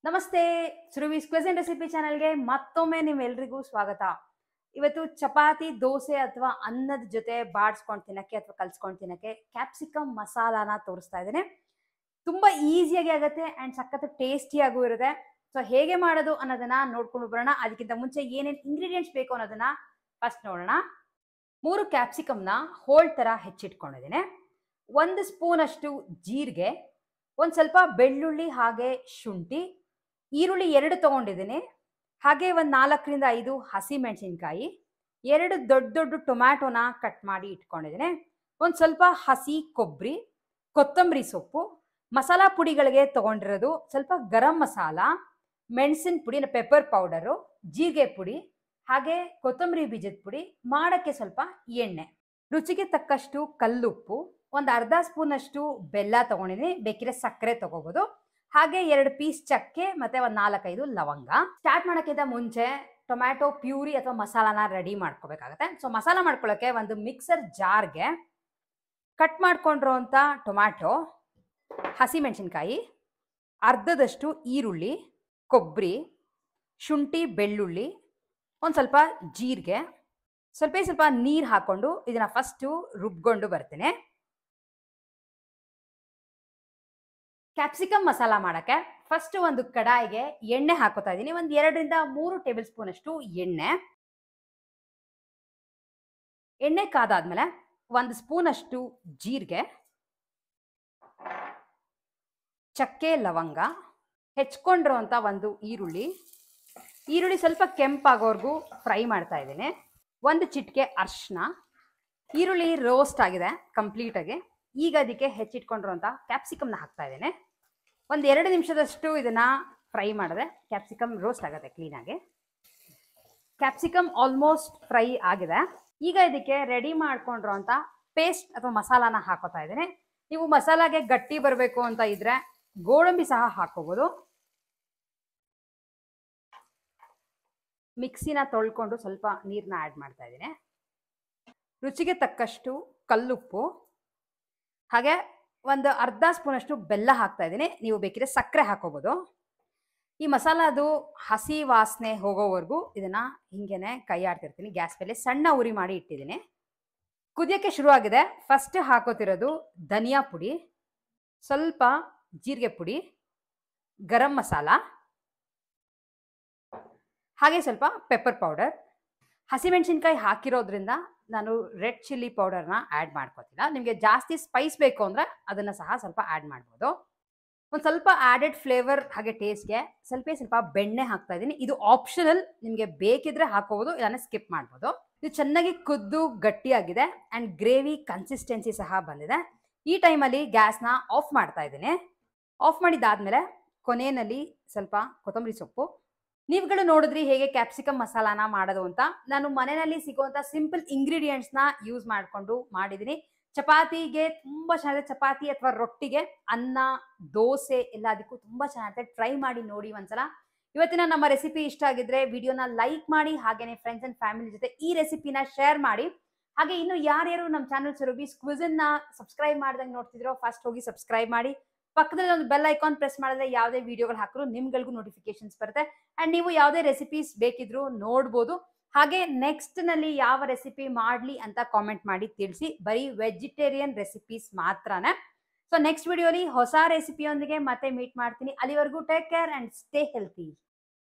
ನಮಸ್ತೆ ಸುರವೀಸ್ ಕ್ವೆಸೆಂಟ್ ರೆಸಿಪಿ ಚಾನೆಲ್ಗೆ ಮತ್ತೊಮ್ಮೆ ನಿಮ್ಮೆಲ್ರಿಗೂ ಸ್ವಾಗತ. ಇವತ್ತು ಚಪಾತಿ ದೋಸೆ ಅಥವಾ ಅನ್ನದ ಜೊತೆ ಬಾಡಿಸ್ಕೊಂಡು ತಿನ್ನಕ್ಕೆ ಅಥವಾ ಕಲ್ಸ್ಕೊಂಡು ತಿನ್ನಕ್ಕೆ ಕ್ಯಾಪ್ಸಿಕಮ್ ಮಸಾಲಾನ ತೋರಿಸ್ತಾ ಇದ್ದೇನೆ. ತುಂಬಾ ಈಸಿಯಾಗಿ ಆಗುತ್ತೆ ಅಂಡ್ ಸಖತ್ ಟೇಸ್ಟಿಯಾಗೂ ಇರುತ್ತೆ. ಸೊ ಹೇಗೆ ಮಾಡೋದು ಅನ್ನೋದನ್ನ ನೋಡ್ಕೊಂಡು ಬರೋಣ. ಅದಕ್ಕಿಂತ ಮುಂಚೆ ಏನೇನು ಇಂಗ್ರೀಡಿಯೆಂಟ್ಸ್ ಬೇಕು ಅನ್ನೋದನ್ನ ಫಸ್ಟ್ ನೋಡೋಣ. 3 ಕ್ಯಾಪ್ಸಿಕಮ್ನ ಹೋಲ್ ತರ ಹೆಚ್ಚಿಟ್ಕೊಂಡಿದ್ದೇನೆ. 1 ಸ್ಪೂನ್ ಅಷ್ಟು ಜೀರಿಗೆ, ಒಂದು ಸ್ವಲ್ಪ ಬೆಳ್ಳುಳ್ಳಿ ಹಾಗೆ ಶುಂಠಿ, ಈರುಳ್ಳಿ 2 ತಗೊಂಡಿದ್ದೀನಿ, ಹಾಗೆ ಒಂದು 4ರಿಂದ 5 ಹಸಿ ಮೆಣಸಿನ್ಕಾಯಿ, 2 ದೊಡ್ಡ ದೊಡ್ಡ ಟೊಮ್ಯಾಟೊನ ಕಟ್ ಮಾಡಿ ಇಟ್ಕೊಂಡಿದ್ದೀನಿ, ಒಂದು ಸ್ವಲ್ಪ ಹಸಿ ಕೊಬ್ಬರಿ, ಕೊತ್ತಂಬರಿ ಸೊಪ್ಪು, ಮಸಾಲಾ ಪುಡಿಗಳಿಗೆ ತಗೊಂಡಿರೋದು ಸ್ವಲ್ಪ ಗರಂ ಮಸಾಲ, ಮೆಣಸಿನ ಪುಡಿ ಪೆಪ್ಪರ್ ಪೌಡರು, ಜೀರಿಗೆ ಪುಡಿ, ಹಾಗೆ ಕೊತ್ತಂಬರಿ ಬೀಜದ ಪುಡಿ, ಮಾಡಕ್ಕೆ ಸ್ವಲ್ಪ ಎಣ್ಣೆ, ರುಚಿಗೆ ತಕ್ಕಷ್ಟು ಕಲ್ಲುಪ್ಪು, ಒಂದು ಅರ್ಧ ಸ್ಪೂನ್ ಅಷ್ಟು ಬೆಲ್ಲ ತಗೊಂಡಿದ್ದೀನಿ, ಬೇಕಿದ್ರೆ ಸಕ್ಕರೆ ತಗೋಬಹುದು, ಹಾಗೆ 2 ಪೀಸ್ ಚಕ್ಕೆ ಮತ್ತೆ ಒಂದು 4-5 ಲವಂಗ. ಸ್ಟಾರ್ಟ್ ಮಾಡೋಕ್ಕಿಂತ ಮುಂಚೆ ಟೊಮ್ಯಾಟೊ ಪ್ಯೂರಿ ಅಥವಾ ಮಸಾಲಾನ ರೆಡಿ ಮಾಡ್ಕೋಬೇಕಾಗತ್ತೆ. ಸೊ ಮಸಾಲ ಮಾಡ್ಕೊಳ್ಳೋಕೆ ಒಂದು ಮಿಕ್ಸರ್ ಜಾರ್ಗೆ ಕಟ್ ಮಾಡ್ಕೊಂಡಿರೋಂಥ ಟೊಮ್ಯಾಟೊ, ಹಸಿ ಮೆಣಸಿನ್ಕಾಯಿ, ಅರ್ಧದಷ್ಟು ಈರುಳ್ಳಿ, ಕೊಬ್ಬರಿ, ಶುಂಠಿ, ಬೆಳ್ಳುಳ್ಳಿ, ಒಂದು ಸ್ವಲ್ಪ ಜೀರಿಗೆ, ಸ್ವಲ್ಪ ನೀರು ಹಾಕೊಂಡು ಇದನ್ನ ಫಸ್ಟು ರುಬ್ಕೊಂಡು ಬರ್ತೀನಿ. ಕ್ಯಾಪ್ಸಿಕಮ್ ಮಸಾಲ ಮಾಡೋಕ್ಕೆ ಫಸ್ಟ್ ಒಂದು ಕಡಾಯಿಗೆ ಎಣ್ಣೆ ಹಾಕೋತಾ ಇದ್ದೀನಿ. ಒಂದು 2ರಿಂದ 3 ಟೇಬಲ್ ಸ್ಪೂನ್ ಅಷ್ಟು ಎಣ್ಣೆ ಕಾದಾದ್ಮೇಲೆ 1 ಸ್ಪೂನ್ ಅಷ್ಟು ಜೀರಿಗೆ, ಚಕ್ಕೆ, ಲವಂಗ, ಹೆಚ್ಕೊಂಡಿರೋಂಥ ಒಂದು ಈರುಳ್ಳಿ ಸ್ವಲ್ಪ ಕೆಂಪಾಗೋವರೆಗೂ ಫ್ರೈ ಮಾಡ್ತಾ ಇದ್ದೀನಿ. 1 ಚಿಟಿಕೆ ಅರಿಶಿನ. ಈರುಳ್ಳಿ ರೋಸ್ಟ್ ಆಗಿದೆ ಕಂಪ್ಲೀಟಾಗಿ. ಈಗ ಅದಕ್ಕೆ ಹೆಚ್ಚಿಟ್ಕೊಂಡಿರೋಂಥ ಕ್ಯಾಪ್ಸಿಕಮ್ನ ಹಾಕ್ತಾ ಇದ್ದೇನೆ. ಒಂದು 2 ನಿಮಿಷದಷ್ಟು ಇದನ್ನ ಫ್ರೈ ಮಾಡಿದ್ರೆ ಕ್ಯಾಪ್ಸಿಕಮ್ ರೋಸ್ಟ್ ಆಗುತ್ತೆ ಕ್ಲೀನಾಗಿ. ಕ್ಯಾಪ್ಸಿಕಮ್ ಆಲ್ಮೋಸ್ಟ್ ಫ್ರೈ ಆಗಿದೆ. ಈಗ ಇದಕ್ಕೆ ರೆಡಿ ಮಾಡ್ಕೊಂಡಿರೋಂಥ ಪೇಸ್ಟ್ ಅಥವಾ ಮಸಾಲಾನ ಹಾಕೋತಾ ಇದ್ದೇನೆ. ನೀವು ಮಸಾಲಾಗೆ ಗಟ್ಟಿ ಬರಬೇಕು ಅಂತ ಇದ್ರೆ ಗೋಡಂಬಿ ಸಹ ಹಾಕೋಬಹುದು. ಮಿಕ್ಸಿನ ತೊಳ್ಕೊಂಡು ಸ್ವಲ್ಪ ನೀರನ್ನ ಆ್ಯಡ್ ಮಾಡ್ತಾ ಇದ್ದೀನಿ. ರುಚಿಗೆ ತಕ್ಕಷ್ಟು ಕಲ್ಲುಪ್ಪು, ಹಾಗೆ ಒಂದು ಅರ್ಧ ಸ್ಪೂನ್ ಅಷ್ಟು ಬೆಲ್ಲ ಹಾಕ್ತಾ ಇದ್ದೀನಿ. ನೀವು ಬೇಕಿದ್ರೆ ಸಕ್ಕರೆ ಹಾಕೋಬಹುದು. ಈ ಮಸಾಲಾದು ಹಸಿ ವಾಸನೆ ಹೋಗೋವರೆಗೂ ಇದನ್ನ ಹಿಂಗೇನೆ ಕೈ ಆಡ್ತಿರ್ತೀನಿ. ಗ್ಯಾಸ್ ಮೇಲೆ ಸಣ್ಣ ಉರಿ ಮಾಡಿ ಇಟ್ಟಿದ್ದೀನಿ. ಕುದಿಯೋಕ್ಕೆ ಶುರುವಾಗಿದೆ. ಫಸ್ಟ್ ಹಾಕೋತಿರೋದು ಧನಿಯಾ ಪುಡಿ, ಸ್ವಲ್ಪ ಜೀರಿಗೆ ಪುಡಿ, ಗರಂ ಮಸಾಲ, ಹಾಗೆ ಸ್ವಲ್ಪ ಪೆಪ್ಪರ್ ಪೌಡರ್. ಹಸಿಮೆಣಸಿನ್ಕಾಯಿ ಹಾಕಿರೋದ್ರಿಂದ ನಾನು ರೆಡ್ ಚಿಲ್ಲಿ ಪೌಡರ್ನ ಆ್ಯಡ್ ಮಾಡ್ಕೋತಿಲ್ಲ. ನಿಮಗೆ ಜಾಸ್ತಿ ಸ್ಪೈಸ್ ಬೇಕು ಅಂದರೆ ಅದನ್ನು ಸಹ ಸ್ವಲ್ಪ ಆ್ಯಡ್ ಮಾಡ್ಬೋದು. ಒಂದು ಸ್ವಲ್ಪ ಆ್ಯಡೆಡ್ ಫ್ಲೇವರ್ ಹಾಗೆ ಟೇಸ್ಟ್ಗೆ ಸ್ವಲ್ಪ ಬೆಣ್ಣೆ ಹಾಕ್ತಾ ಇದ್ದೀನಿ. ಇದು ಆಪ್ಷನಲ್, ನಿಮಗೆ ಬೇಕಿದ್ರೆ ಹಾಕೋಬೋದು, ಇಲ್ಲಾಂದರೆ ಸ್ಕಿಪ್ ಮಾಡ್ಬೋದು. ಇದು ಚೆನ್ನಾಗಿ ಕುದ್ದು ಗಟ್ಟಿಯಾಗಿದೆ ಆ್ಯಂಡ್ ಗ್ರೇವಿ ಕನ್ಸಿಸ್ಟೆನ್ಸಿ ಸಹ ಬಂದಿದೆ. ಈ ಟೈಮಲ್ಲಿ ಗ್ಯಾಸ್ನ ಆಫ್ ಮಾಡ್ತಾ ಇದ್ದೀನಿ. ಆಫ್ ಮಾಡಿದ್ದಾದಮೇಲೆ ಕೊನೆಯಲ್ಲಿ ಸ್ವಲ್ಪ ಕೊತ್ತಂಬರಿ ಸೊಪ್ಪು. ನೀವುಗಳು ನೋಡಿದ್ರಿ ಹೇಗೆ ಕ್ಯಾಪ್ಸಿಕಮ್ ಮಸಾಲಾನ ಮಾಡೋದು ಅಂತ. ನಾನು ಮನೆಯಲ್ಲಿ ಸಿಗುವಂಥ ಸಿಂಪಲ್ ಇಂಗ್ರೀಡಿಯೆಂಟ್ಸ್ನ ಯೂಸ್ ಮಾಡಿಕೊಂಡು ಮಾಡಿದ್ದೀನಿ. ಚಪಾತಿಗೆ ತುಂಬ ಚೆನ್ನಾಗಿದೆ. ಚಪಾತಿ ಅಥವಾ ರೊಟ್ಟಿಗೆ, ಅನ್ನ, ದೋಸೆ ಎಲ್ಲದಕ್ಕೂ ತುಂಬ ಚೆನ್ನಾಗಿರುತ್ತೆ. ಟ್ರೈ ಮಾಡಿ ನೋಡಿ ಒಂದ್ಸಲ. ಇವತ್ತಿನ ನಮ್ಮ ರೆಸಿಪಿ ಇಷ್ಟ ಆಗಿದ್ರೆ ವಿಡಿಯೋನ ಲೈಕ್ ಮಾಡಿ, ಹಾಗೆಯೇ ಫ್ರೆಂಡ್ಸ್ ಆ್ಯಂಡ್ ಫ್ಯಾಮಿಲಿ ಜೊತೆ ಈ ರೆಸಿಪಿನ ಶೇರ್ ಮಾಡಿ. ಹಾಗೆ ಇನ್ನು ಯಾರ್ಯಾರು ನಮ್ಮ ಚಾನಲ್ ಸುರಭೀಸ್ ಕ್ವಿಝನ್ನ ಸಬ್ಸ್ಕ್ರೈಬ್ ಮಾಡ್ದಂಗೆ ನೋಡ್ತಿದ್ರೋ ಫಸ್ಟ್ ಹೋಗಿ ಸಬ್ಸ್ಕ್ರೈಬ್ ಮಾಡಿ. ಪಕ್ಕದಲ್ಲಿ ಒಂದು ಬೆಲ್ ಐಕಾನ್ ಪ್ರೆಸ್ ಮಾಡಿದ್ರೆ ಯಾವುದೇ ವಿಡಿಯೋಗಳು ಹಾಕಿದ್ರು ನಿಮ್ಗಳಿಗೂ ನೋಟಿಫಿಕೇಶನ್ಸ್ ಬರುತ್ತೆ. ಅಂಡ್ ನೀವು ಯಾವುದೇ ರೆಸಿಪೀಸ್ ಬೇಕಿದ್ರು ನೋಡ್ಬೋದು. ಹಾಗೆ ನೆಕ್ಸ್ಟ್ ನಲ್ಲಿ ಯಾವ ರೆಸಿಪಿ ಮಾಡಲಿ ಅಂತ ಕಾಮೆಂಟ್ ಮಾಡಿ ತಿಳಿಸಿ. ಬರೀ ವೆಜಿಟೇರಿಯನ್ ರೆಸಿಪೀಸ್ ಮಾತ್ರನೇ. ಸೊ ನೆಕ್ಸ್ಟ್ ವಿಡಿಯೋಲಿ ಹೊಸ ರೆಸಿಪಿಯೊಂದಿಗೆ ಮತ್ತೆ ಮೀಟ್ ಮಾಡ್ತೀನಿ. ಅಲ್ಲಿವರೆಗೂ take care and stay healthy.